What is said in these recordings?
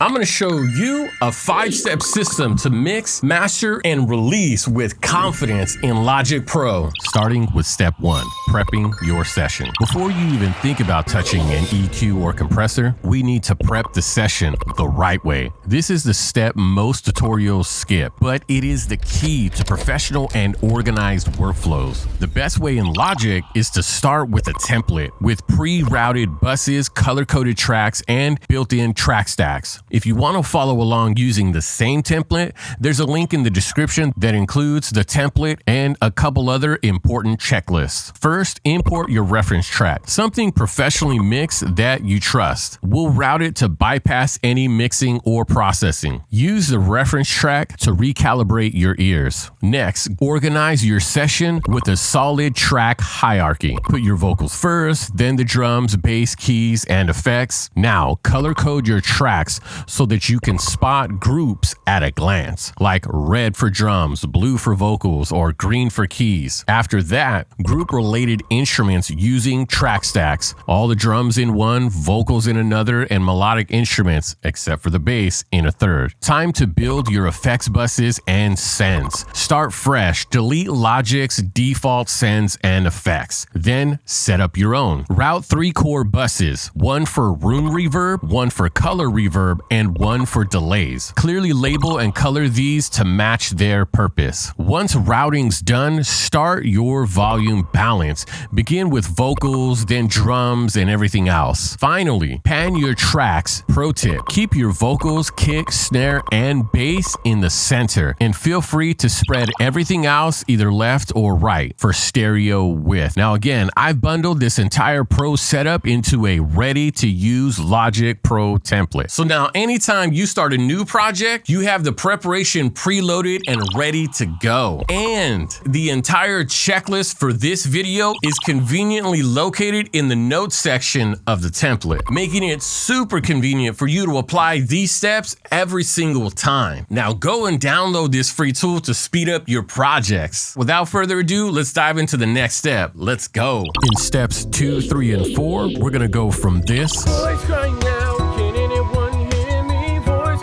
I'm going to show you a 5-step system to mix, master, and release with confidence in Logic Pro. Starting with step 1, prepping your session. Before you even think about touching an EQ or compressor, we need to prep the session the right way. This is the step most tutorials skip, but it is the key to professional and organized workflows. The best way in Logic is to start with a template with pre-routed buses, color-coded tracks, and built-in track stacks. If you want to follow along using the same template, there's a link in the description that includes the template and a couple other important checklists. First, import your reference track, something professionally mixed that you trust. We'll route it to bypass any mixing or processing. Use the reference track to recalibrate your ears. Next, organize your session with a solid track hierarchy. Put your vocals first, then the drums, bass, keys, and effects. Now, color code your tracks so that you can spot groups at a glance, like red for drums, blue for vocals, or green for keys. After that, group related instruments using track stacks. All the drums in one, vocals in another, and melodic instruments, except for the bass, in a third. Time to build your effects buses and sends. Start fresh, delete Logic's default sends and effects. Then set up your own. Route 3 core buses, one for room reverb, one for color reverb, and one for delays. Clearly label and color these to match their purpose. Once routing's done, start your volume balance. Begin with vocals, then drums, and everything else. Finally, pan your tracks. Pro tip, keep your vocals, kick, snare, and bass in the center, and feel free to spread everything else either left or right for stereo width. Now again, I've bundled this entire Pro setup into a ready-to-use Logic Pro template. So now anytime you start a new project, you have the preparation preloaded and ready to go. And the entire checklist for this video is conveniently located in the notes section of the template, making it super convenient for you to apply these steps every single time. Now go and download this free tool to speed up your projects. Without further ado, let's dive into the next step. Let's go. In steps 2, 3, and 4, we're gonna go from this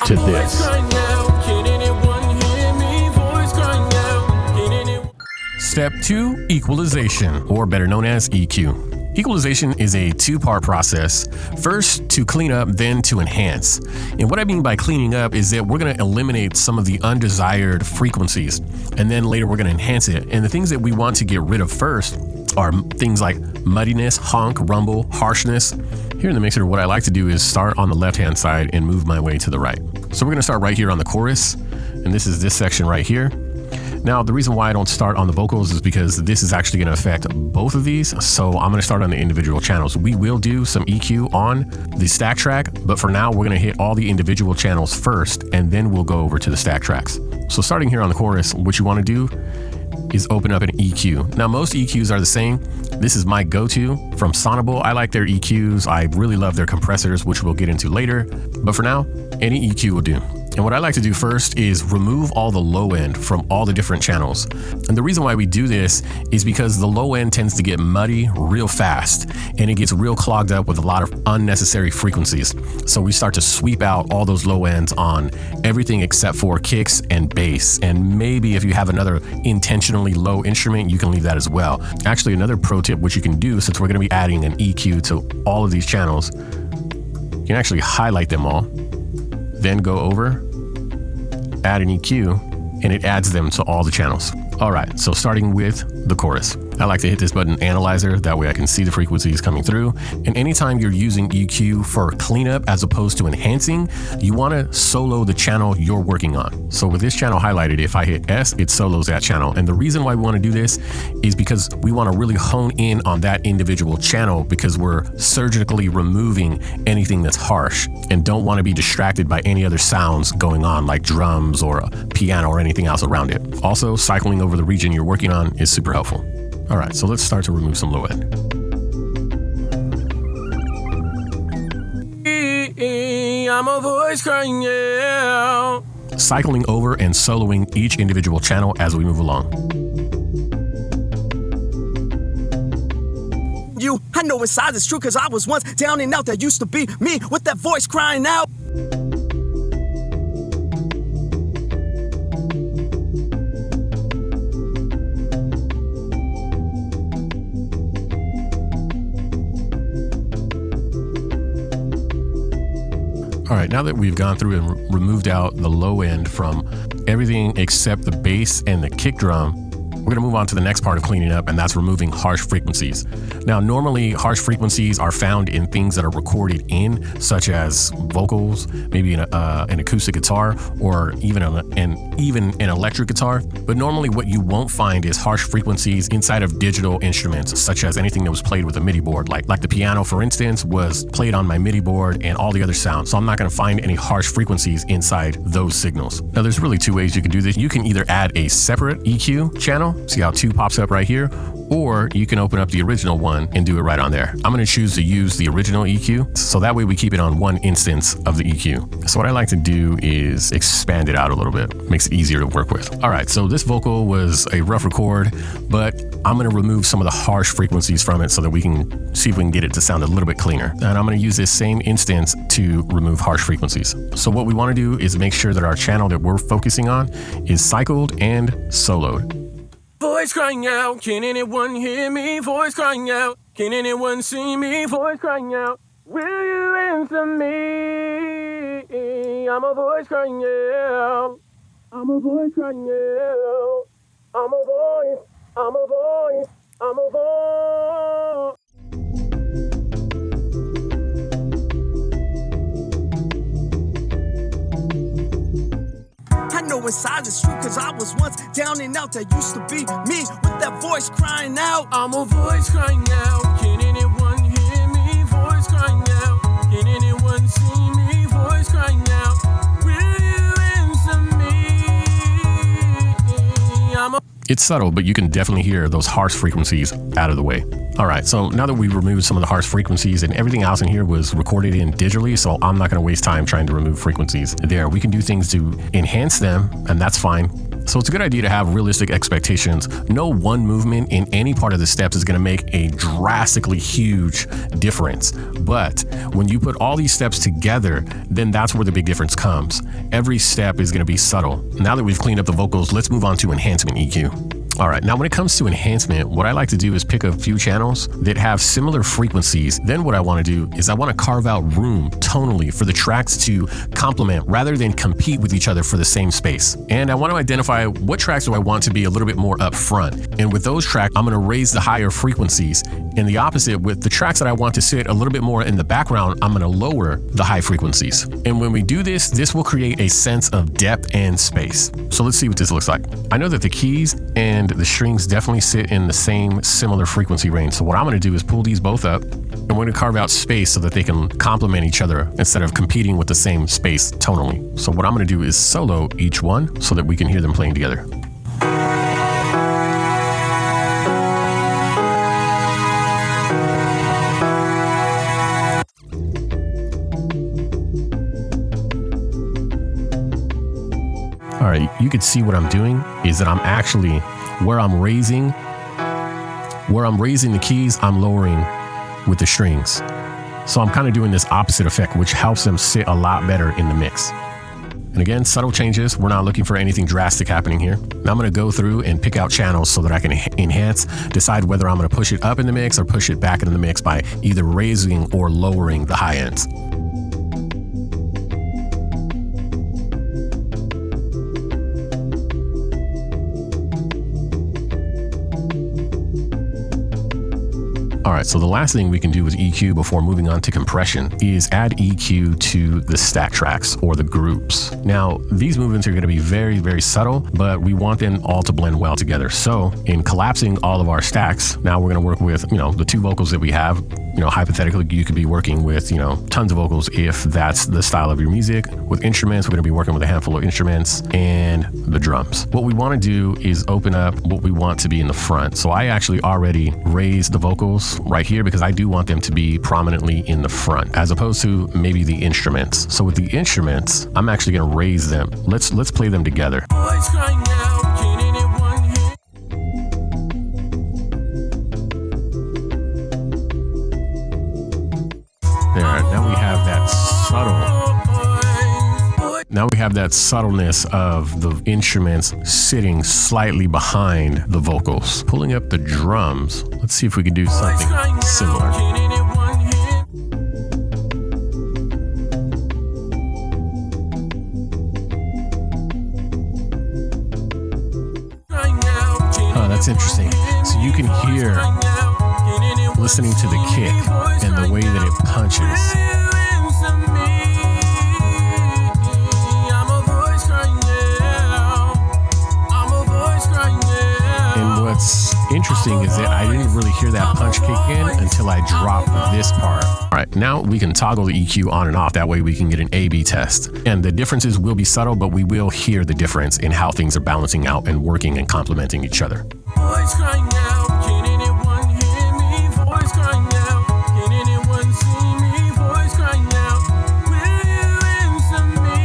to this. Step 2, equalization, or better known as EQ. Equalization is a 2-part process. First, to clean up, then to enhance. And what I mean by cleaning up is that we're going to eliminate some of the undesired frequencies, and then later we're going to enhance it. And the things that we want to get rid of first are things like muddiness, honk, rumble, harshness. Here in the mixer, what I like to do is start on the left-hand side and move my way to the right. So we're going to start right here on the chorus, and this is this section right here. Now, the reason why I don't start on the vocals is because this is actually going to affect both of these. So I'm going to start on the individual channels. We will do some EQ on the stack track, but for now, we're going to hit all the individual channels first, and then we'll go over to the stack tracks. So starting here on the chorus, what you want to do is open up an EQ. Now, most EQs are the same. This is my go-to from Sonable. I like their EQs. I really love their compressors, which we'll get into later. But for now, any EQ will do. And what I like to do first is remove all the low end from all the different channels. And the reason why we do this is because the low end tends to get muddy real fast, and it gets real clogged up with a lot of unnecessary frequencies. So we start to sweep out all those low ends on everything except for kicks and bass. And maybe if you have another intentionally low instrument, you can leave that as well. Actually, another pro tip which you can do, since we're going to be adding an EQ to all of these channels, you can actually highlight them all, then go over, add an EQ, and it adds them to all the channels. All right, so starting with the chorus. I like to hit this button, Analyzer, that way I can see the frequencies coming through. And anytime you're using EQ for cleanup as opposed to enhancing, you want to solo the channel you're working on. So with this channel highlighted, if I hit S, it solos that channel. And the reason why we want to do this is because we want to really hone in on that individual channel, because we're surgically removing anything that's harsh and don't want to be distracted by any other sounds going on, like drums or a piano or anything else around it. Also, cycling over the region you're working on is super helpful. All right, so let's start to remove some low end. I'm a voice crying out. Cycling over and soloing each individual channel as we move along. I know inside it's true, cause I was once down and out. That used to be me with that voice crying out. right, now that we've gone through and removed out the low end from everything except the bass and the kick drum, we're going to move on to the next part of cleaning up, and that's removing harsh frequencies. Now, normally harsh frequencies are found in things that are recorded in, such as vocals, maybe an acoustic guitar, or even an electric guitar. But normally what you won't find is harsh frequencies inside of digital instruments, such as anything that was played with a MIDI board. Like the piano, for instance, was played on my MIDI board and all the other sounds. So I'm not going to find any harsh frequencies inside those signals. Now, there's really two ways you can do this. You can either add a separate EQ channel. See how 2 pops up right here, or you can open up the original one and do it right on there. I'm going to choose to use the original EQ, so that way we keep it on one instance of the EQ. So what I like to do is expand it out a little bit. Makes it easier to work with. All right, so this vocal was a rough record, but I'm going to remove some of the harsh frequencies from it so that we can see if we can get it to sound a little bit cleaner. And I'm going to use this same instance to remove harsh frequencies. So what we want to do is make sure that our channel that we're focusing on is cycled and soloed. Voice crying out, can anyone hear me? Voice crying out, can anyone see me? Voice crying out, will you answer me? I'm a voice crying out, I'm a voice crying out, I'm a voice, I'm a voice, I'm a voice. I know inside it's true, cause I was once down and out. That used to be me with that voice crying out. I'm a voice crying out, can anyone hear me? Voice crying out, can anyone see me? Voice crying out, will you answer me? It's subtle, but you can definitely hear those harsh frequencies out of the way. All right, so now that we've removed some of the harsh frequencies and everything else in here was recorded in digitally, so I'm not gonna waste time trying to remove frequencies there. We can do things to enhance them, and that's fine. So it's a good idea to have realistic expectations. No one movement in any part of the steps is going to make a drastically huge difference. But when you put all these steps together, then that's where the big difference comes. Every step is going to be subtle. Now that we've cleaned up the vocals, let's move on to enhancement EQ. All right, now when it comes to enhancement, what I like to do is pick a few channels that have similar frequencies. Then what I want to do is I want to carve out room tonally for the tracks to complement rather than compete with each other for the same space. And I want to identify what tracks do I want to be a little bit more up front. And with those tracks, I'm going to raise the higher frequencies. And the opposite, with the tracks that I want to sit a little bit more in the background, I'm going to lower the high frequencies. And when we do this, this will create a sense of depth and space. So let's see what this looks like. I know that the keys and the strings definitely sit in the same similar frequency range. So what I'm going to do is pull these both up, and we're going to carve out space so that they can complement each other instead of competing with the same space tonally. So what I'm going to do is solo each one so that we can hear them playing together. All right, you can see what I'm doing is that I'm actually, where I'm raising the keys, I'm lowering with the strings. So I'm kind of doing this opposite effect, which helps them sit a lot better in the mix. And again, subtle changes. We're not looking for anything drastic happening here. Now I'm going to go through and pick out channels so that I can enhance, decide whether I'm going to push it up in the mix or push it back into the mix by either raising or lowering the high ends. All right, so the last thing we can do with EQ before moving on to compression is add EQ to the stack tracks or the groups. Now, these movements are going to be very, very subtle, but we want them all to blend well together. So in collapsing all of our stacks, now we're going to work with, the two vocals that we have. Hypothetically, you could be working with, tons of vocals if that's the style of your music. With instruments, we're going to be working with a handful of instruments and the drums. What we want to do is open up what we want to be in the front. So I actually already raised the vocals right here because I do want them to be prominently in the front as opposed to maybe the instruments. So with the instruments, I'm actually going to raise them. Let's play them together. Voice crying out, can anyone hear? There, now we have that subtle. Now we have that subtleness of the instruments sitting slightly behind the vocals. Pulling up the drums, let's see if we can do something similar. That's interesting. So you can hear, listening to the kick and the way that it punches. And what's interesting is that I didn't really hear that punch kick in until I dropped this part. All right, now we can toggle the EQ on and off. That way we can get an A/B test. And the differences will be subtle, but we will hear the difference in how things are balancing out and working and complementing each other. Voice crying out, can anyone hear me? Voice crying out, can anyone see me? Voice crying out, will you answer me?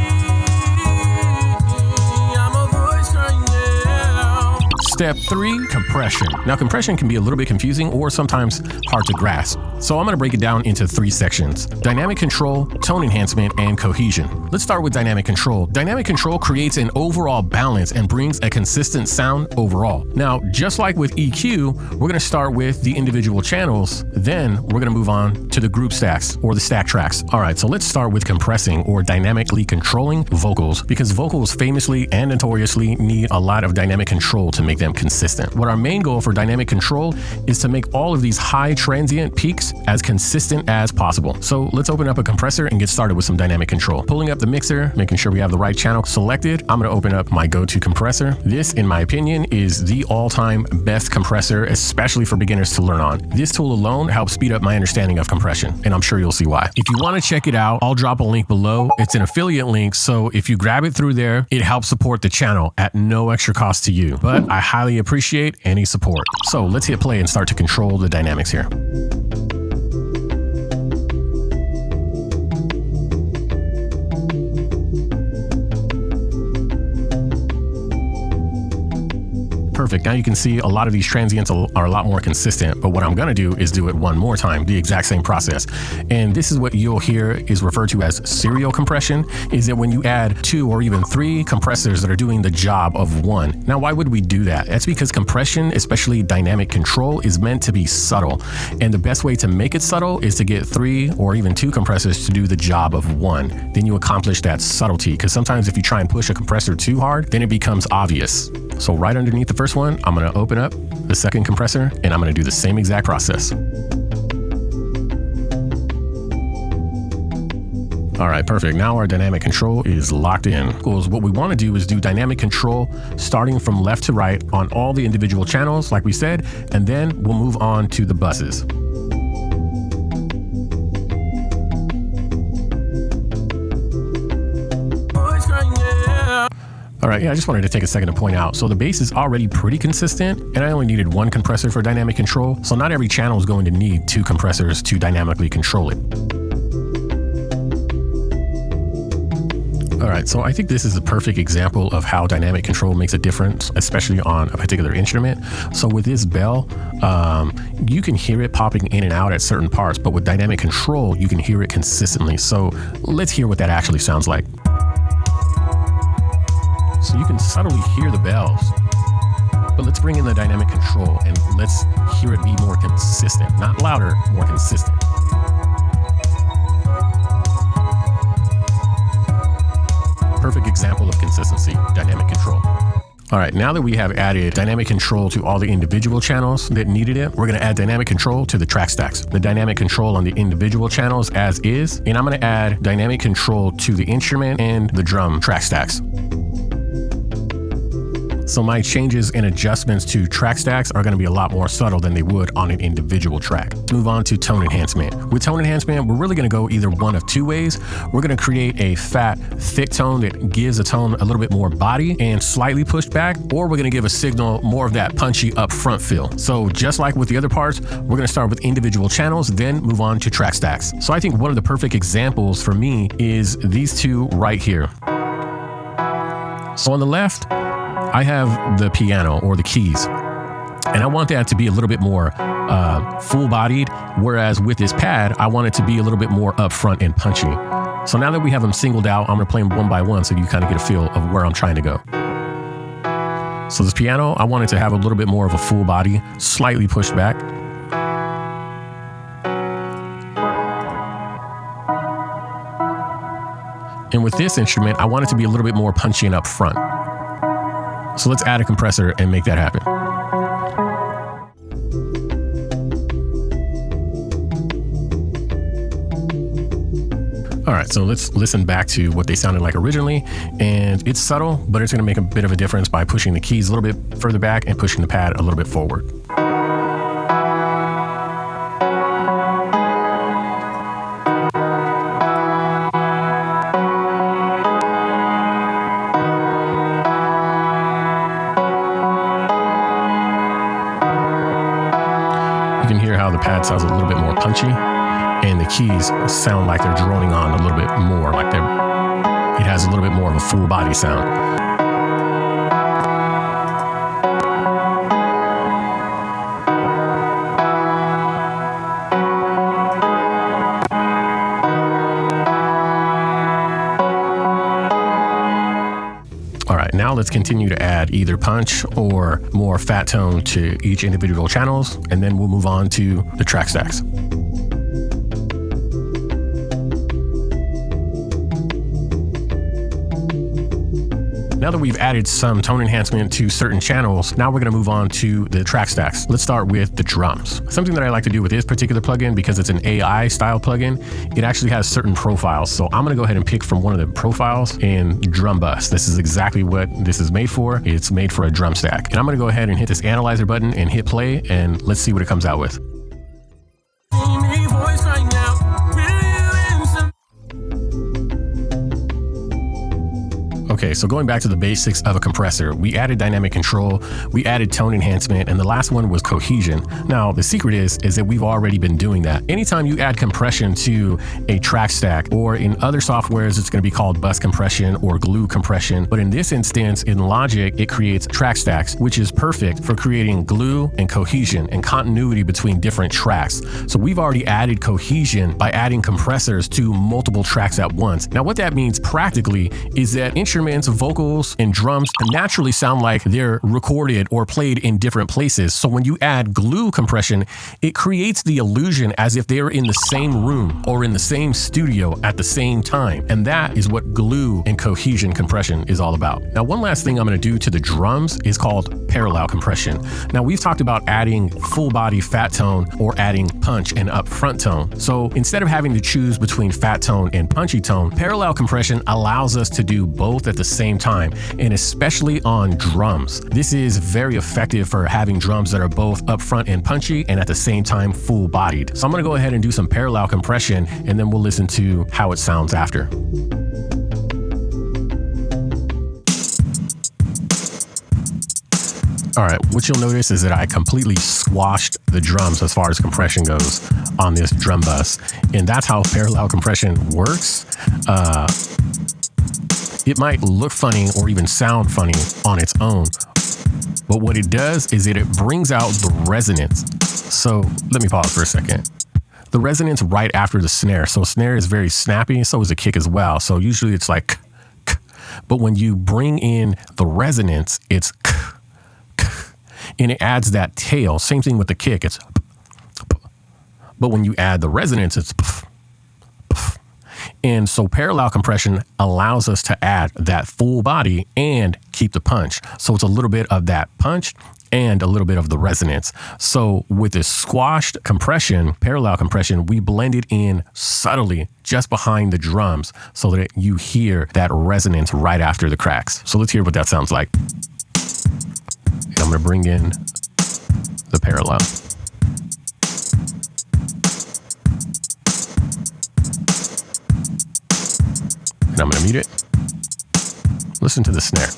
I'm a voice crying out. Step 3, compression. Now, compression can be a little bit confusing or sometimes hard to grasp. So I'm going to break it down into 3 sections: dynamic control, tone enhancement, and cohesion. Let's start with dynamic control. Dynamic control creates an overall balance and brings a consistent sound overall. Now, just like with EQ, we're going to start with the individual channels. Then we're going to move on to the group stacks or the stack tracks. All right, so let's start with compressing or dynamically controlling vocals, because vocals famously and notoriously need a lot of dynamic control to make them consistent. What our main goal for dynamic control is to make all of these high transient peaks as consistent as possible. So let's open up a compressor and get started with some dynamic control. Pulling up the mixer, making sure we have the right channel selected. I'm going to open up my go-to compressor. This, in my opinion, is the all-time best compressor, especially for beginners to learn on. This tool alone helps speed up my understanding of compression, and I'm sure you'll see why. If you want to check it out, I'll drop a link below. It's an affiliate link, so if you grab it through there, it helps support the channel at no extra cost to you. But I highly appreciate any support. So let's hit play and start to control the dynamics here. Perfect. Now you can see a lot of these transients are a lot more consistent, but what I'm going to do is do it one more time, the exact same process. And this is what you'll hear is referred to as serial compression, is that when you add 2 or even 3 compressors that are doing the job of one. Now, why would we do that? That's because compression, especially dynamic control, is meant to be subtle. And the best way to make it subtle is to get 3 or even 2 compressors to do the job of one. Then you accomplish that subtlety, because sometimes if you try and push a compressor too hard, then it becomes obvious. So right underneath the first one, I'm going to open up the second compressor and I'm going to do the same exact process. All right, perfect. Now our dynamic control is locked in. Because what we want to do is do dynamic control starting from left to right on all the individual channels, like we said, and then we'll move on to the buses. All right, yeah, I just wanted to take a second to point out. So the bass is already pretty consistent, and I only needed 1 compressor for dynamic control. So not every channel is going to need 2 compressors to dynamically control it. All right, so I think this is a perfect example of how dynamic control makes a difference, especially on a particular instrument. So with this bell, you can hear it popping in and out at certain parts, but with dynamic control, you can hear it consistently. So let's hear what that actually sounds like. So you can subtly hear the bells, but let's bring in the dynamic control and let's hear it be more consistent, not louder, more consistent. Perfect example of consistency, dynamic control. All right, now that we have added dynamic control to all the individual channels that needed it, we're going to add dynamic control to the track stacks. The dynamic control on the individual channels as is, and I'm going to add dynamic control to the instrument and the drum track stacks. So my changes and adjustments to track stacks are going to be a lot more subtle than they would on an individual track. Move on to tone enhancement. With tone enhancement, we're really going to go either one of 2 ways. We're going to create a fat, thick tone that gives a tone a little bit more body and slightly pushed back, or we're going to give a signal more of that punchy up front feel. So just like with the other parts, we're going to start with individual channels, then move on to track stacks. So I think one of the perfect examples for me is these 2 right here. So on the left, I have the piano or the keys, and I want that to be a little bit more full-bodied, whereas with this pad, I want it to be a little bit more upfront and punchy. So now that we have them singled out, I'm going to play them one by one so you kind of get a feel of where I'm trying to go. So this piano, I want it to have a little bit more of a full body, slightly pushed back. And with this instrument, I want it to be a little bit more punchy and up front. So let's add a compressor and make that happen. All right, so let's listen back to what they sounded like originally. And it's subtle, but it's going to make a bit of a difference by pushing the keys a little bit further back and pushing the pad a little bit forward. You can hear how the pad sounds a little bit more punchy, and the keys sound like they're droning on a little bit more, like it has a little bit more of a full body sound. All right, now let's continue to add either punch or more fat tone to each individual channels, and then we'll move on to the track stacks. Now that we've added some tone enhancement to certain channels, now we're going to move on to the track stacks. Let's start with the drums. Something that I like to do with this particular plugin, because it's an AI style plugin, it actually has certain profiles. So I'm going to go ahead and pick from one of the profiles in drum bus. This is exactly what this is made for. It's made for a drum stack. And I'm going to go ahead and hit this analyzer button and hit play, and let's see what it comes out with. Okay, so going back to the basics of a compressor, we added dynamic control, we added tone enhancement, and the last one was cohesion. Now, the secret is that we've already been doing that. Anytime you add compression to a track stack, or in other softwares, it's gonna be called bus compression or glue compression. But in this instance, in Logic, it creates track stacks, which is perfect for creating glue and cohesion and continuity between different tracks. So we've already added cohesion by adding compressors to multiple tracks at once. Now, what that means practically is that instruments, vocals, and drums naturally sound like they're recorded or played in different places. So when you add glue compression, it creates the illusion as if they're in the same room or in the same studio at the same time. And that is what glue and cohesion compression is all about. Now, one last thing I'm going to do to the drums is called parallel compression. Now, we've talked about adding full body fat tone or adding punch and upfront tone. So instead of having to choose between fat tone and punchy tone, parallel compression allows us to do both at the same time, and especially on drums. This is very effective for having drums that are both upfront and punchy and at the same time full bodied. So I'm going to go ahead and do some parallel compression, and then we'll listen to how it sounds after. All right, what you'll notice is that I completely squashed the drums as far as compression goes on this drum bus, and that's how parallel compression works. It might look funny or even sound funny on its own, but what it does is that it brings out the resonance. So let me pause for a second. The resonance right after the snare. So snare is very snappy, so is a kick as well. So usually it's like, but when you bring in the resonance, it's and it adds that tail. Same thing with the kick, it's but when you add the resonance, it's and so parallel compression allows us to add that full body and keep the punch. So it's a little bit of that punch and a little bit of the resonance. So with this squashed compression, parallel compression, we blend it in subtly just behind the drums so that you hear that resonance right after the cracks. So let's hear what that sounds like. And I'm going to bring in the parallel. And I'm going to mute it. Listen to the snare.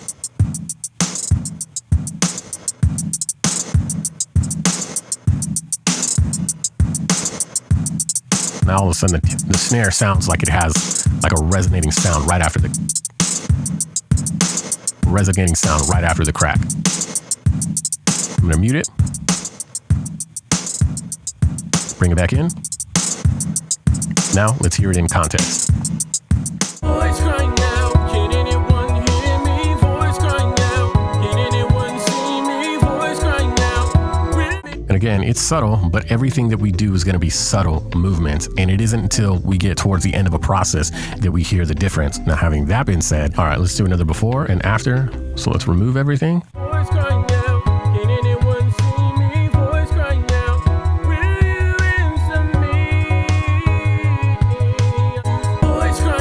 Now all of a sudden the snare sounds like it has like a resonating sound right after the crack. I'm going to mute it. Bring it back in. Now let's hear it in context. Voice crying out, can anyone hear me? Voice crying out, can anyone see me? Voice crying out. And again, it's subtle, but everything that we do is going to be subtle movements. And it isn't until we get towards the end of a process that we hear the difference. Now, having that been said, all right, let's do another before and after. So let's remove everything. Voice crying out, can anyone see me? Voice crying out, will you answer me? Voice crying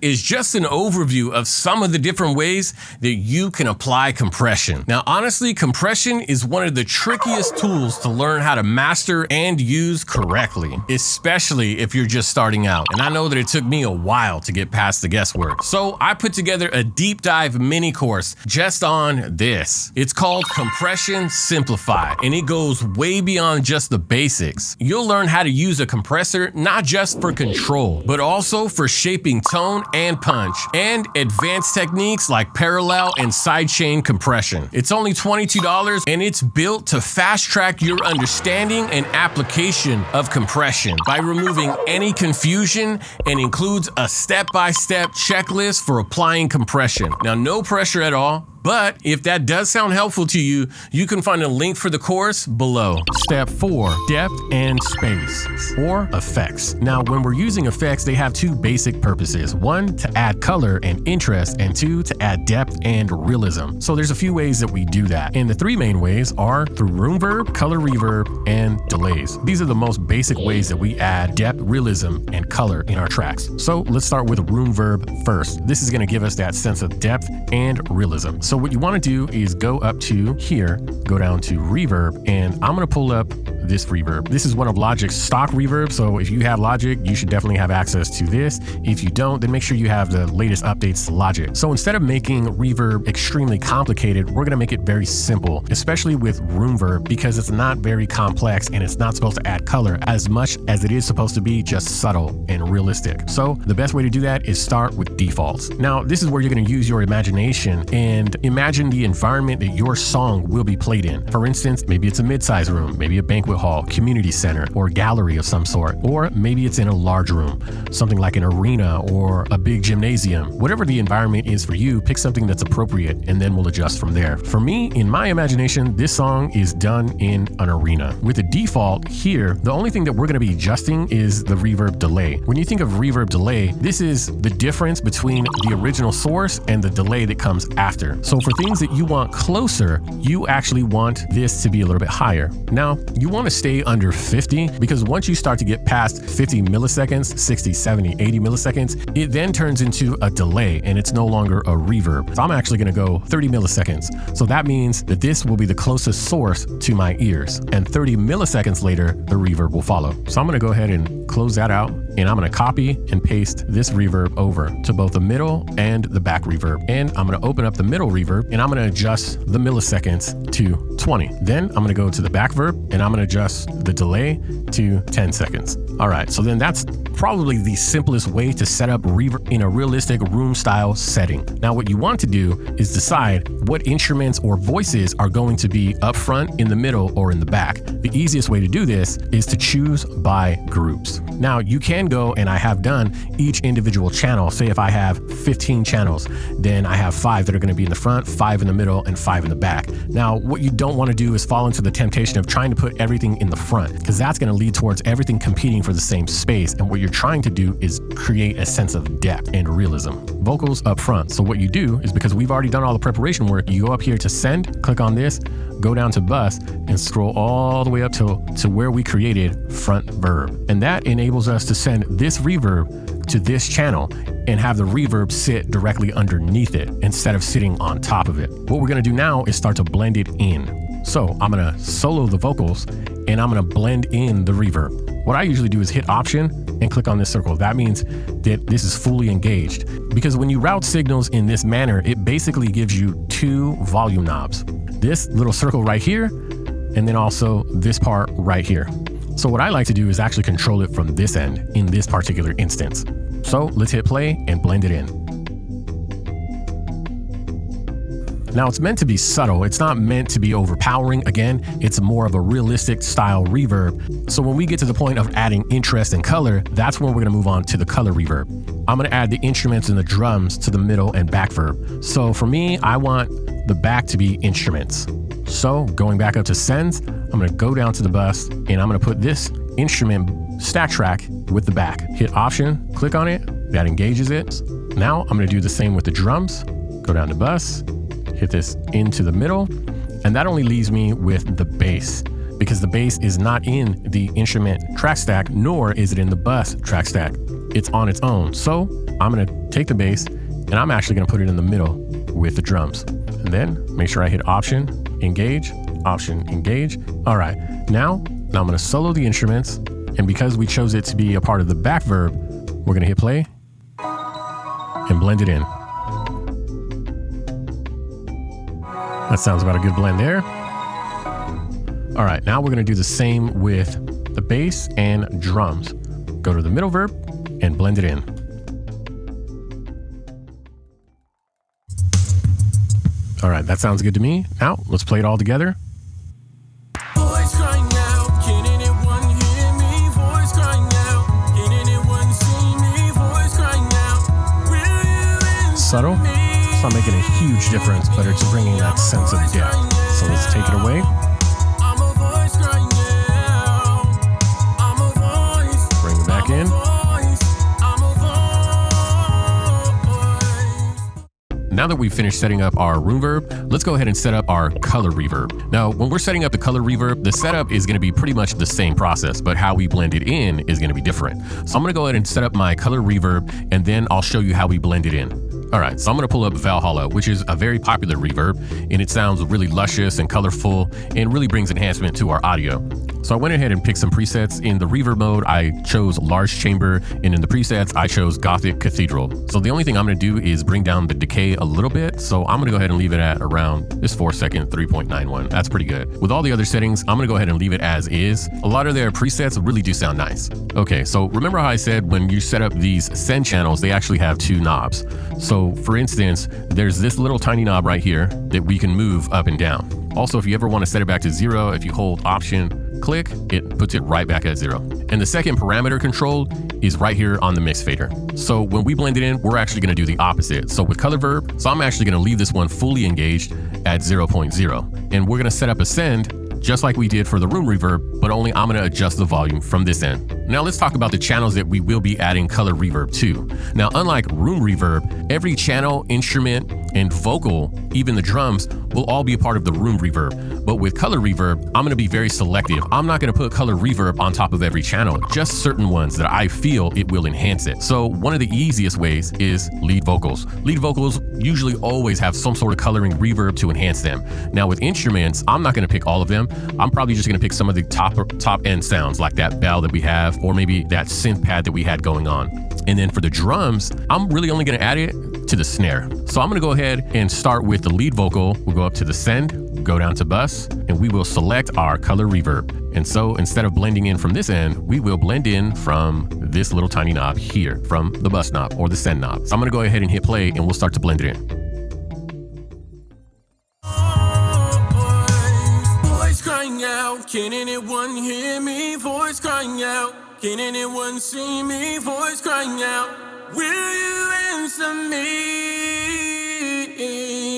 is just an overview of some of the different ways that you can apply compression. Now, honestly, compression is one of the trickiest tools to learn how to master and use correctly, especially if you're just starting out. And I know that it took me a while to get past the guesswork. So I put together a deep dive mini course just on this. It's called Compression Simplified, and it goes way beyond just the basics. You'll learn how to use a compressor not just for control, but also for shaping tone and punch, and advanced techniques like parallel and sidechain compression. It's only $22, and it's built to fast track your understanding and application of compression by removing any confusion, and includes a step-by-step checklist for applying compression. Now, no pressure at all. But if that does sound helpful to you, you can find a link for the course below. Step 4, depth and space, or effects. Now, when we're using effects, they have two basic purposes. One, to add color and interest, and two, to add depth and realism. So there's a few ways that we do that. And the three main ways are through room verb, color reverb, and delays. These are the most basic ways that we add depth, realism, and color in our tracks. So let's start with room verb first. This is gonna give us that sense of depth and realism. So what you want to do is go up to here, go down to reverb, and I'm going to pull up this reverb. This is one of Logic's stock reverbs, so if you have Logic, you should definitely have access to this. If you don't, then make sure you have the latest updates to Logic. So instead of making reverb extremely complicated, we're going to make it very simple, especially with room verb, because it's not very complex and it's not supposed to add color as much as it is supposed to be just subtle and realistic. So the best way to do that is start with defaults. Now, this is where you're going to use your imagination and imagine the environment that your song will be played in. For instance, maybe it's a mid-size room, maybe a banquet hall, community center, or gallery of some sort, or maybe it's in a large room, something like an arena or a big gymnasium. Whatever the environment is for you, pick something that's appropriate, and then we'll adjust from there. For me, in my imagination, this song is done in an arena. With the default here, the only thing that we're going to be adjusting is the reverb delay. When you think of reverb delay, this is the difference between the original source and the delay that comes after. So for things that you want closer, you actually want this to be a little bit higher. Now, you want to stay under 50, because once you start to get past 50 milliseconds, 60, 70, 80 milliseconds, it then turns into a delay and it's no longer a reverb. So I'm actually going to go 30 milliseconds. So that means that this will be the closest source to my ears, and 30 milliseconds later, the reverb will follow. So I'm going to go ahead and close that out, and I'm going to copy and paste this reverb over to both the middle and the back reverb. And I'm going to open up the middle reverb, and I'm going to adjust the milliseconds to 20. Then I'm going to go to the back verb, and I'm going to adjust the delay to 10 seconds. All right, so then that's probably the simplest way to set up reverb in a realistic room style setting. Now, what you want to do is decide what instruments or voices are going to be up front, in the middle, or in the back. The easiest way to do this is to choose by groups. Now, you can go, and I have done, each individual channel. Say if I have 15 channels, then I have 5 that are going to be in the front, 5 in the middle, and 5 in the back. Now, what you don't want to do is fall into the temptation of trying to put everything in the front, because that's going to lead towards everything competing for the same space. And what you're trying to do is create a sense of depth and realism. Vocals up front. So what you do is, because we've already done all the preparation work, you go up here to send, click on this, go down to bus, and scroll all the way up to where we created front verb. And that enables us to send this reverb to this channel and have the reverb sit directly underneath it instead of sitting on top of it. What we're going to do now is start to blend it in. So I'm going to solo the vocals, and I'm going to blend in the reverb. What I usually do is hit Option and click on this circle. That means that this is fully engaged, because when you route signals in this manner, it basically gives you 2 volume knobs. This little circle right here, and then also this part right here. So what I like to do is actually control it from this end in this particular instance. So let's hit play and blend it in. Now, it's meant to be subtle. It's not meant to be overpowering. Again, it's more of a realistic style reverb. So when we get to the point of adding interest and color, that's when we're going to move on to the color reverb. I'm going to add the instruments and the drums to the middle and back verb. So for me, I want the back to be instruments. So going back up to sends, I'm going to go down to the bus, and I'm going to put this instrument stack track with the back. Hit Option, click on it, that engages it. Now I'm going to do the same with the drums. Go down to bus, hit this into the middle, and that only leaves me with the bass, because the bass is not in the instrument track stack, nor is it in the bus track stack. It's on its own. So I'm I'm going to take the bass and I'm actually going to put it in the middle with the drums. And then make sure I hit Option, Engage, Option, Engage. All right, now I'm going to solo the instruments. And because we chose it to be a part of the back verb, we're going to hit play and blend it in. That sounds about a good blend there. All right, now we're going to do the same with the bass and drums. Go to the middle verb and blend it in. All right, that sounds good to me. Now, let's play it all together. Voice crying out, can anyone hear me? Voice crying out, can anyone see me? Voice crying out, will you answer Subtle. me? It's not making a huge difference, but it's bringing that sense of depth. So let's take it away. I'm a voice crying out. I'm a voice. Bring it back in. I'm a voice. Now that we've finished setting up our room verb, let's go ahead and set up our color reverb. Now, when we're setting up the color reverb, the setup is going to be pretty much the same process, but how we blend it in is going to be different. So I'm going to go ahead and set up my color reverb, and then I'll show you how we blend it in. All right, so I'm going to pull up Valhalla, which is a very popular reverb, and it sounds really luscious and colorful and really brings enhancement to our audio. So I went ahead and picked some presets. In the reverb mode, I chose large chamber, and in the presets, I chose Gothic Cathedral. So the only thing I'm going to do is bring down the decay a little bit. So I'm going to go ahead and leave it at around this 4-second 3.91. That's pretty good. With all the other settings, I'm going to go ahead and leave it as is. A lot of their presets really do sound nice. Okay, so remember how I said when you set up these send channels, they actually have two knobs. So for instance, there's this little tiny knob right here that we can move up and down. Also, if you ever want to set it back to 0, if you hold Option, click, it puts it right back at 0. And the second parameter control is right here on the mix fader. So when we blend it in, we're actually going to do the opposite. So with color verb, so I'm actually going to leave this one fully engaged at 0.0. And we're going to set up a send just like we did for the room reverb, but only I'm going to adjust the volume from this end. Now let's talk about the channels that we will be adding color reverb to. Now, unlike room reverb, every channel, instrument, and vocal, even the drums, will all be a part of the room reverb. But with color reverb, I'm going to be very selective. I'm not going to put color reverb on top of every channel, just certain ones that I feel it will enhance it. So one of the easiest ways is lead vocals. Lead vocals usually always have some sort of coloring reverb to enhance them. Now with instruments, I'm not going to pick all of them. I'm probably just going to pick some of the top end sounds like that bell that we have, or maybe that synth pad that we had going on. And then for the drums, I'm really only going to add it to the snare. So I'm going to go ahead and start with the lead vocal. We'll go up to the send, go down to bus, and we will select our color reverb. And so instead of blending in from this end, we will blend in from this little tiny knob here, from the bus knob or the send knob. So I'm going to go ahead and hit play, and we'll start to blend it in. Can anyone hear me? Voice crying out. Can anyone see me? Voice crying out. Will you answer me?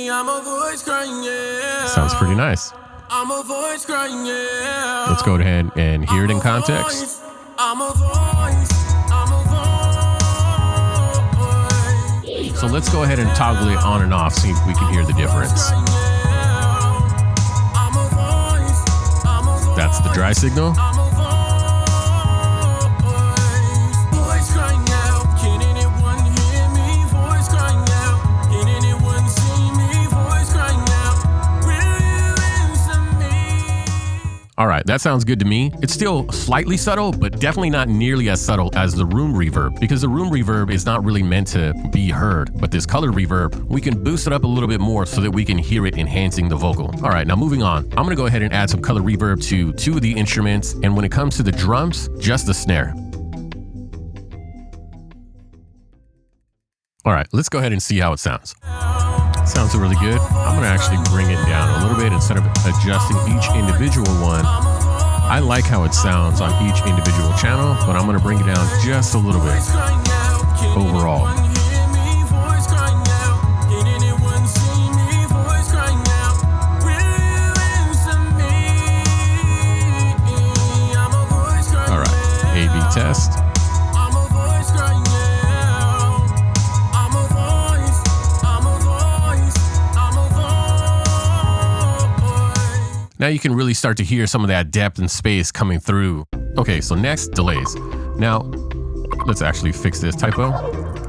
I'm a voice crying out. Sounds pretty nice. I'm a voice crying out. Let's go ahead and hear it in context. I'm a voice. I'm a voice. So let's go ahead and toggle it on and off, see if we can hear the difference. That's the dry signal. All right, that sounds good to me. It's still slightly subtle, but definitely not nearly as subtle as the room reverb, because the room reverb is not really meant to be heard. But this color reverb, we can boost it up a little bit more so that we can hear it enhancing the vocal. All right, now moving on. I'm gonna go ahead and add some color reverb to 2 of the instruments. And when it comes to the drums, just the snare. All right, let's go ahead and see how it sounds. Sounds really good. I'm gonna actually bring it down a little bit instead of adjusting each individual one. I like how it sounds on each individual channel, but I'm gonna bring it down just a little bit overall. All right, A/B test. Now you can really start to hear some of that depth and space coming through. Okay, so next, delays. Now, let's actually fix this typo.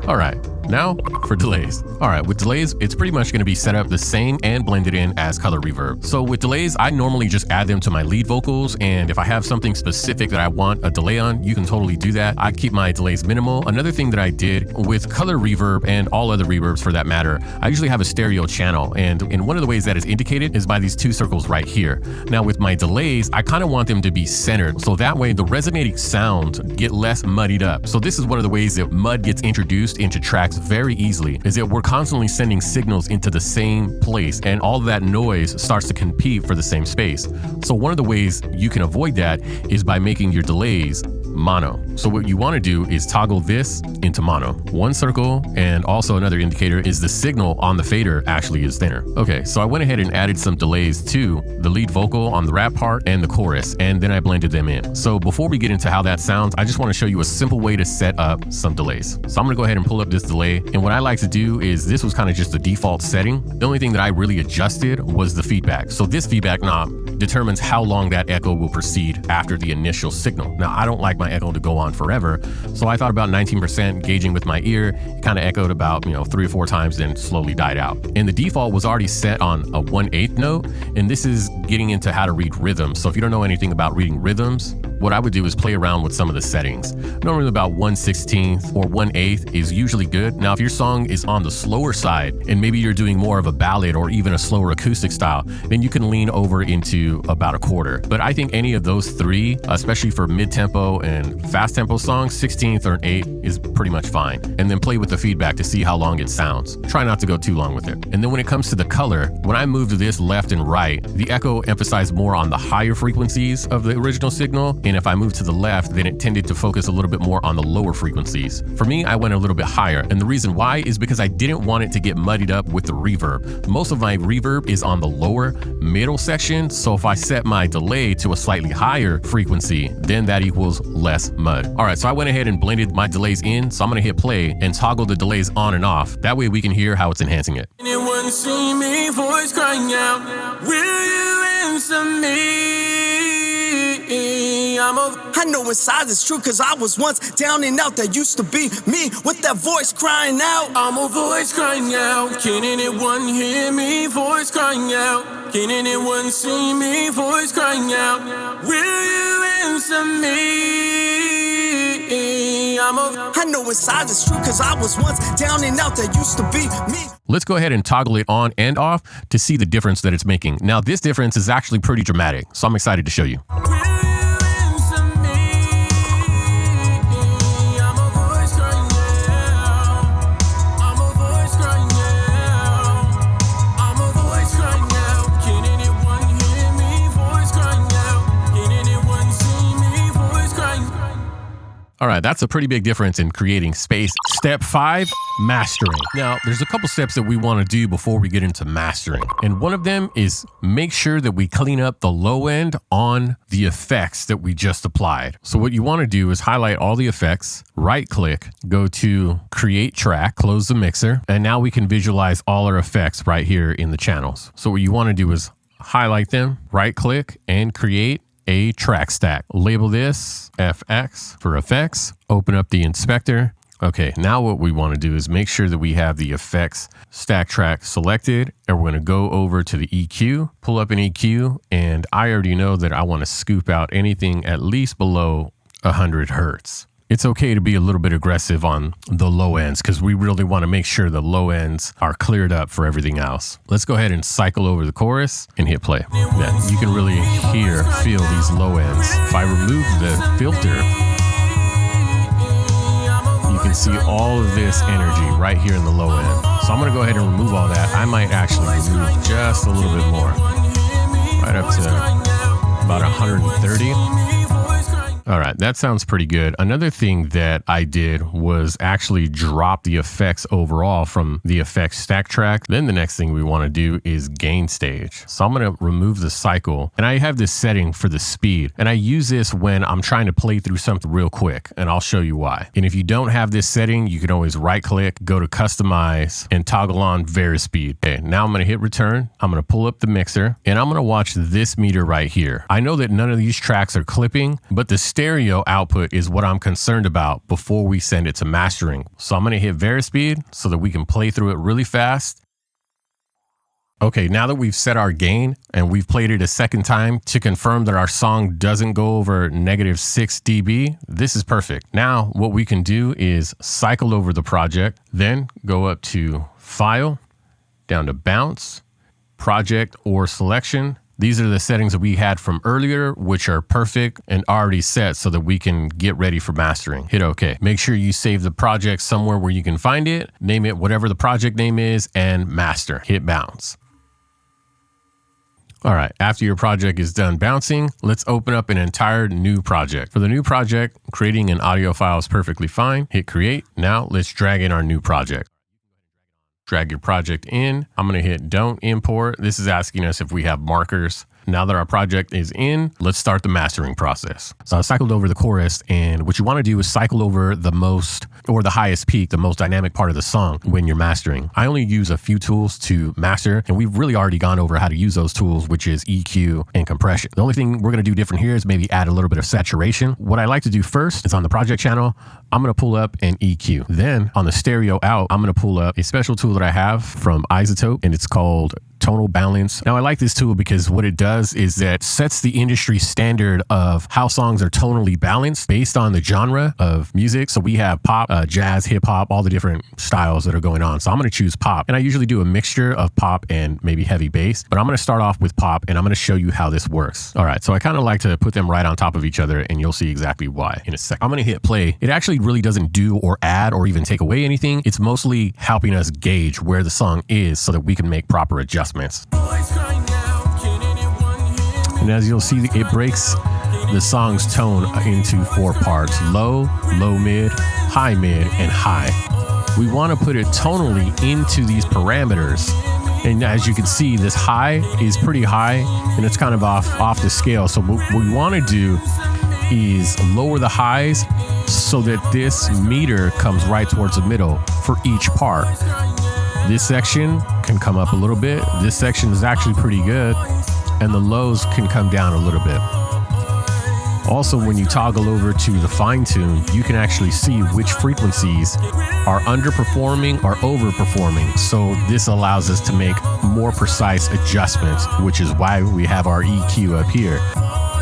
All right, now for delays. All right, with delays, it's pretty much going to be set up the same and blended in as color reverb. So with delays, I normally just add them to my lead vocals, and if I have something specific that I want a delay on, you can totally do that. I keep my delays minimal. Another thing that I did with color reverb and all other reverbs for that matter, I usually have a stereo channel, and one of the ways that is indicated is by these two circles right here. Now with my delays, I kind of want them to be centered, so that way the resonating sounds get less muddied up. So this is one of the ways that mud gets introduced into tracks very easily, is that we're constantly sending signals into the same place, and all that noise starts to compete for the same space. So one of the ways you can avoid that is by making your delays mono. So what you want to do is toggle this into mono. One circle, and also another indicator is the signal on the fader actually is thinner. Okay, so I went ahead and added some delays to the lead vocal on the rap part and the chorus, and then I blended them in. So before we get into how that sounds, I just want to show you a simple way to set up some delays. So I'm going to go ahead and pull up this delay, and what I like to do is, this was kind of just the default setting. The only thing that I really adjusted was the feedback. So this feedback knob determines how long that echo will proceed after the initial signal. Now I don't like my echo to go on forever, so I thought about 19%, gauging with my ear. It kind of echoed about 3 or 4 times, then slowly died out. And the default was already set on a 1/8 note, and this is getting into how to read rhythms. So if you don't know anything about reading rhythms, what I would do is play around with some of the settings. Normally about 1/16 or 1/8 is usually good. Now if your song is on the slower side and maybe you're doing more of a ballad or even a slower acoustic style, then you can lean over into about 1/4. But I think any of those three, especially for mid-tempo and fast-tempo songs, 16th or an 8 is pretty much fine. And then play with the feedback to see how long it sounds. Try not to go too long with it. And then when it comes to the color, when I moved this left and right, the echo emphasized more on the higher frequencies of the original signal. And if I moved to the left, then it tended to focus a little bit more on the lower frequencies. For me, I went a little bit higher. And the reason why is because I didn't want it to get muddied up with the reverb. Most of my reverb is on the lower middle section. So if I set my delay to a slightly higher frequency, then that equals less mud. All right, so I went ahead and blended my delays in. So I'm gonna hit play and toggle the delays on and off. That way we can hear how it's enhancing it. Anyone see me, voice crying out, will you answer me? I know inside it's true, cause I was once down and out. That used to be me with that voice crying out. I'm a voice crying out. Can anyone hear me? Voice crying out. Can anyone see me? Voice crying out. Will you answer me? I know inside it's true, cause I was once down and out. That used to be me. Let's go ahead and toggle it on and off to see the difference that it's making. Now this difference is actually pretty dramatic, so I'm excited to show you. All right, that's a pretty big difference in creating space. Step 5, mastering. Now, there's a couple steps that we want to do before we get into mastering. And one of them is make sure that we clean up the low end on the effects that we just applied. So what you want to do is highlight all the effects, right click, go to create track, close the mixer, and now we can visualize all our effects right here in the channels. So what you want to do is highlight them, right click, and create a track stack. Label this FX for effects, open up the inspector. Okay, now what we want to do is make sure that we have the effects stack track selected, and we're going to go over to the EQ, pull up an EQ, and I already know that I want to scoop out anything at least below 100 Hertz. It's okay to be a little bit aggressive on the low ends because we really want to make sure the low ends are cleared up for everything else. Let's go ahead and cycle over the chorus and hit play. Yeah, you can really feel these low ends. If I remove the filter, you can see all of this energy right here in the low end. So I'm going to go ahead and remove all that. I might actually remove just a little bit more, right up to about 130. All right, that sounds pretty good. Another thing that I did was actually drop the effects overall from the effects stack track. Then the next thing we want to do is gain stage. So I'm going to remove the cycle, and I have this setting for the speed, and I use this when I'm trying to play through something real quick, and I'll show you why. And if you don't have this setting, you can always right click, go to customize, and toggle on Varispeed. Okay, now I'm going to hit return. I'm going to pull up the mixer, and I'm going to watch this meter right here. I know that none of these tracks are clipping, but the stereo output is what I'm concerned about before we send it to mastering. So I'm going to hit Varispeed so that we can play through it really fast. Okay, now that we've set our gain and we've played it a second time to confirm that our song doesn't go over -6 dB, this is perfect. Now what we can do is cycle over the project, then go up to File, down to Bounce, Project or Selection. These are the settings that we had from earlier, which are perfect and already set so that we can get ready for mastering. Hit OK. Make sure you save the project somewhere where you can find it, name it whatever the project name is, and master. Hit Bounce. All right, after your project is done bouncing, let's open up an entire new project. For the new project, creating an audio file is perfectly fine. Hit Create. Now let's drag in our new project. Drag your project in. I'm going to hit Don't Import. This is asking us if we have markers. Now that our project is in, let's start the mastering process. So I cycled over the chorus, and what you want to do is cycle over the most or the highest peak, the most dynamic part of the song when you're mastering. I only use a few tools to master, and we've really already gone over how to use those tools, which is EQ and compression. The only thing we're going to do different here is maybe add a little bit of saturation. What I like to do first is on the project channel, I'm going to pull up an EQ. Then on the stereo out, I'm going to pull up a special tool that I have from Isotope, and it's called Tonal Balance. Now I like this tool because what it does is that sets the industry standard of how songs are tonally balanced based on the genre of music. So we have pop, jazz, hip hop, all the different styles that are going on. So I'm going to choose pop, and I usually do a mixture of pop and maybe heavy bass, but I'm going to start off with pop, and I'm going to show you how this works. All right, so I kind of like to put them right on top of each other, and you'll see exactly why in a second. I'm going to hit play. It actually really doesn't do or add or even take away anything. It's mostly helping us gauge where the song is so that we can make proper adjustments. And as you'll see, it breaks the song's tone into 4 parts: low, low mid, and high. We want to put it tonally into these parameters. And as you can see, this high is pretty high and it's kind of off the scale. So what we want to do is lower the highs so that this meter comes right towards the middle for each part. This section can come up a little bit. This section is actually pretty good, and the lows can come down a little bit. Also, when you toggle over to the fine tune, you can actually see which frequencies are underperforming or overperforming. So this allows us to make more precise adjustments, which is why we have our EQ up here.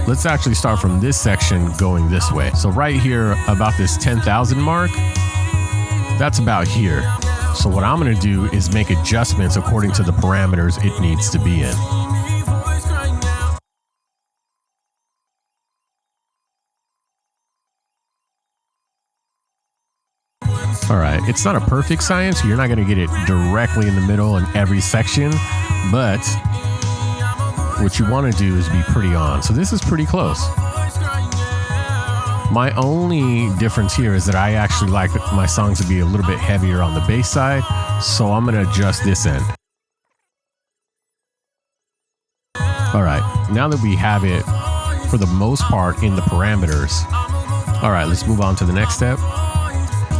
Let's actually start from this section going this way. So right here, about this 10,000 mark, that's about here. So what I'm going to do is make adjustments according to the parameters it needs to be in. All right, it's not a perfect science. You're not going to get it directly in the middle in every section, but what you want to do is be pretty on. So this is pretty close. My only difference here is that I actually like my songs to be a little bit heavier on the bass side, so I'm going to adjust this end. All right, now that we have it for the most part in the parameters, all right, let's move on to the next step,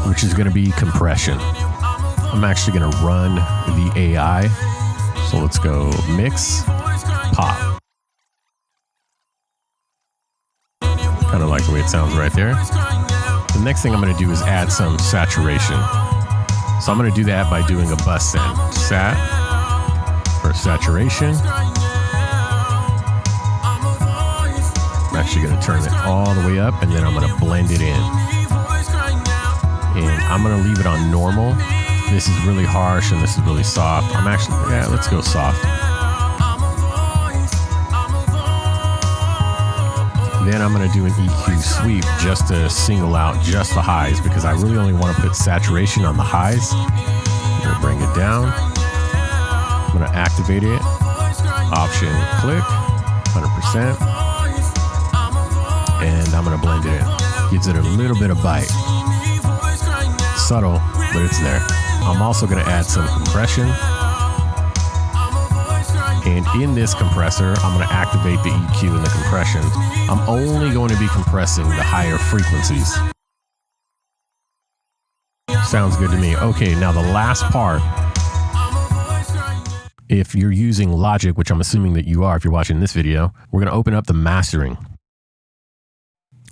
which is going to be compression. I'm actually going to run the AI. So let's go mix, pop. Kind of like the way it sounds right there. The next thing I'm going to do is add some saturation. So I'm going to do that by doing a bus send. Sat for saturation. I'm actually going to turn it all the way up, and then I'm going to blend it in. And I'm going to leave it on normal. This is really harsh and this is really soft. Let's go soft. Then I'm going to do an EQ sweep just to single out just the highs, because I really only want to put saturation on the highs. I'm going to bring it down. I'm going to activate it. Option click, 100%. And I'm going to blend it in. Gives it a little bit of bite. Subtle, but it's there. I'm also going to add some compression. And in this compressor, I'm going to activate the EQ and the compression. I'm only going to be compressing the higher frequencies. Sounds good to me. Okay, now the last part. If you're using Logic, which I'm assuming that you are if you're watching this video, we're going to open up the mastering.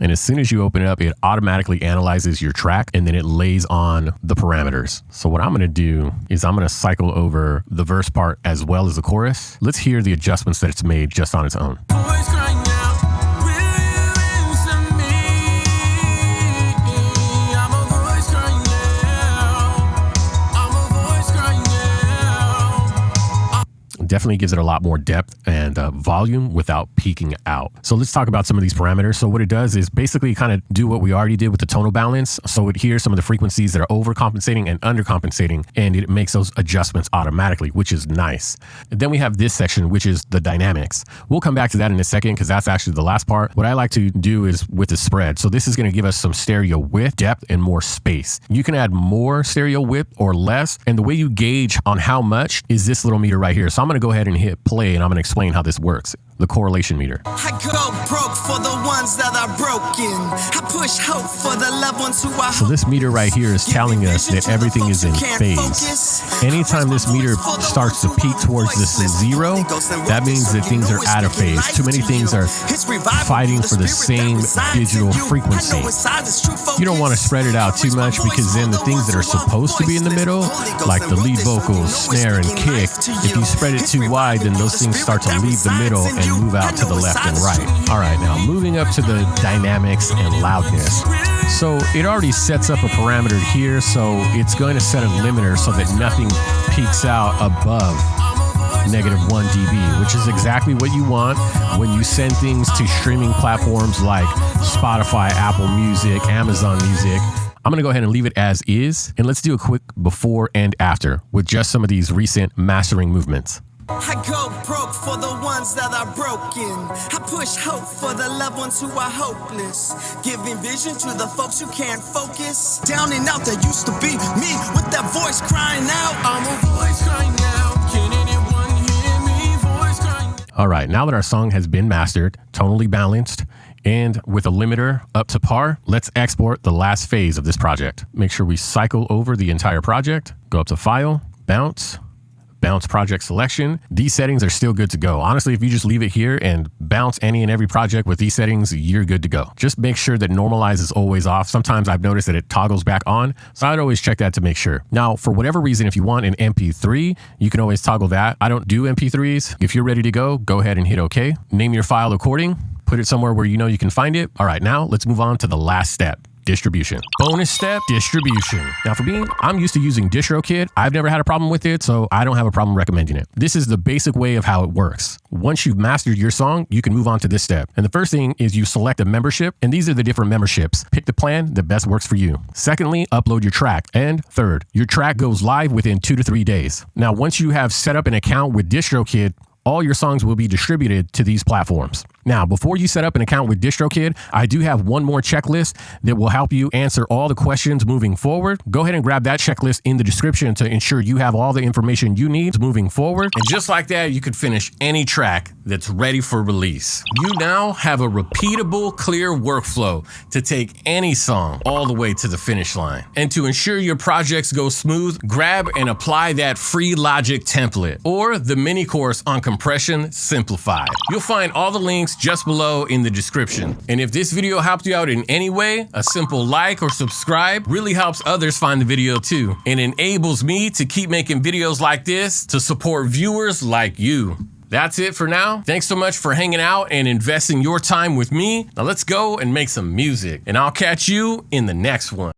And as soon as you open it up, it automatically analyzes your track and then it lays on the parameters. So what I'm going to do is I'm going to cycle over the verse part as well as the chorus. Let's hear the adjustments that it's made just on its own. Voice crying out, will you answer me? I'm a voice crying out. I'm a voice crying out. Definitely gives it a lot more depth and volume without peaking out. So let's talk about some of these parameters. So what it does is basically kind of do what we already did with the tonal balance. So it hears some of the frequencies that are overcompensating and undercompensating, and it makes those adjustments automatically, which is nice. And then we have this section, which is the dynamics. We'll come back to that in a second because that's actually the last part. What I like to do is with the spread. So this is going to give us some stereo width, depth, and more space. You can add more stereo width or less, and the way you gauge on how much is this little meter right here. So I'm going to go ahead and hit play, and I'm going to explain how this works. The correlation meter. I go broke for the ones that are broken. I push hope for the loved ones who are. So this meter right here is telling us that everything is in phase. Anytime this meter starts to peak towards this zero, that means that things are out of phase. Too many things are fighting for the same digital frequency. You don't want to spread it out too much because then the things that are supposed to be in the middle, like the lead vocals, snare, and kick, if you spread it too wide, then those things start to leave the middle and move out to the left and right. All right, now moving up to the dynamics and loudness. So it already sets up a parameter here, so it's going to set a limiter so that nothing peaks out above -1 dB, which is exactly what you want when you send things to streaming platforms like Spotify, Apple Music, Amazon Music. I'm going to go ahead and leave it as is, and let's do a quick before and after with just some of these recent mastering movements. I go broke for the ones that are broken. I push hope for the loved ones who are hopeless. Giving vision to the folks who can't focus. Down and out, that used to be me with that voice crying out. I'm a voice crying out. Can anyone hear me? Voice crying out. All right, now that our song has been mastered, tonally balanced, and with a limiter up to par, let's export the last phase of this project. Make sure we cycle over the entire project, go up to File, Bounce project selection. These settings are still good to go. Honestly, if you just leave it here and bounce any and every project with these settings, you're good to go. Just make sure that normalize is always off. Sometimes I've noticed that it toggles back on, so I'd always check that to make sure. Now, for whatever reason, if you want an MP3, you can always toggle that. I don't do MP3s. If you're ready to go ahead and hit OK. Name your file according. Put it somewhere where you know you can find it. All right, now let's move on to the last step. Distribution. Bonus step, distribution. Now for me, I'm used to using DistroKid. I've never had a problem with it, so I don't have a problem recommending it. This is the basic way of how it works. Once you've mastered your song, you can move on to this step. And the first thing is you select a membership, and these are the different memberships. Pick the plan that best works for you. Secondly, upload your track. And third, your track goes live within 2 to 3 days. Now, once you have set up an account with DistroKid, all your songs will be distributed to these platforms. Now, before you set up an account with DistroKid, I do have one more checklist that will help you answer all the questions moving forward. Go ahead and grab that checklist in the description to ensure you have all the information you need moving forward. And just like that, you could finish any track that's ready for release. You now have a repeatable, clear workflow to take any song all the way to the finish line. And to ensure your projects go smooth, grab and apply that free Logic template or the mini course on Compression Simplified. You'll find all the links just below in the description. And if this video helped you out in any way, a simple like or subscribe really helps others find the video too, and enables me to keep making videos like this to support viewers like you. That's it for now. Thanks so much for hanging out and investing your time with me. Now let's go and make some music, and I'll catch you in the next one.